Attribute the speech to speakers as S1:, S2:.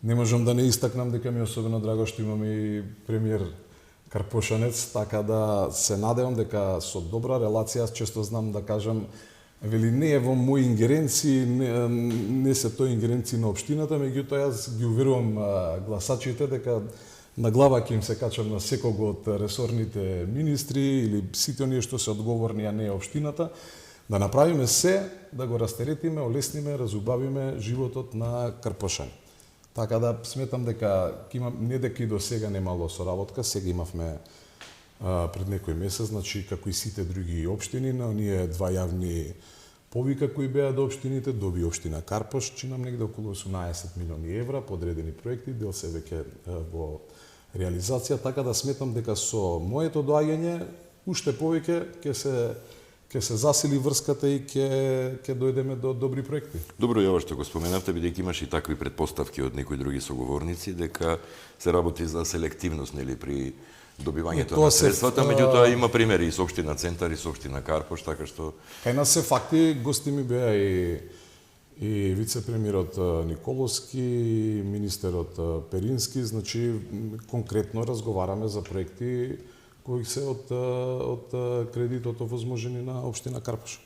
S1: Не можам да не истакнам дека ми е особено драго што имаме и премиер Карпошанец, така да се надевам дека со добра релација, аз често знам да кажам, вели не е во мои ингеренции, не се тоа ингеренции на општината, меѓутоа јас ги уверувам гласачите дека на глава ќе им се качам на секого од ресорните министри или сите оние што се одговорни, а не е општината, да направиме се да го растеретиме, олесниме, разубавиме животот на Карпошани. Така да сметам дека не дека и до сега немало соработка, сега имавме пред некој месец, значи како и сите други општини, на оние два јавни повика кои беа до општините, доби општина Карпош, чинам негде околу 18 милиони евра, подредени проекти, дел се веќе во реализација, така да сметам дека со моето доаѓање уште повеќе ќе се засили врската и ќе дојдеме до добри проекти.
S2: Добро е ова што го споменавте, бидејќи имаш и такви претпоставки од некои други соговорници дека се работи за селективност нели при добивањето на средствата, меѓутоа има примери и со општина Центар и со општина Карпош, така што
S1: кај нас се факти, гости ми беа и вице-премиерот Николовски, и министерот Перински, значи конкретно разговараме за проекти кои се од кредитот овозможени на општина Карпош.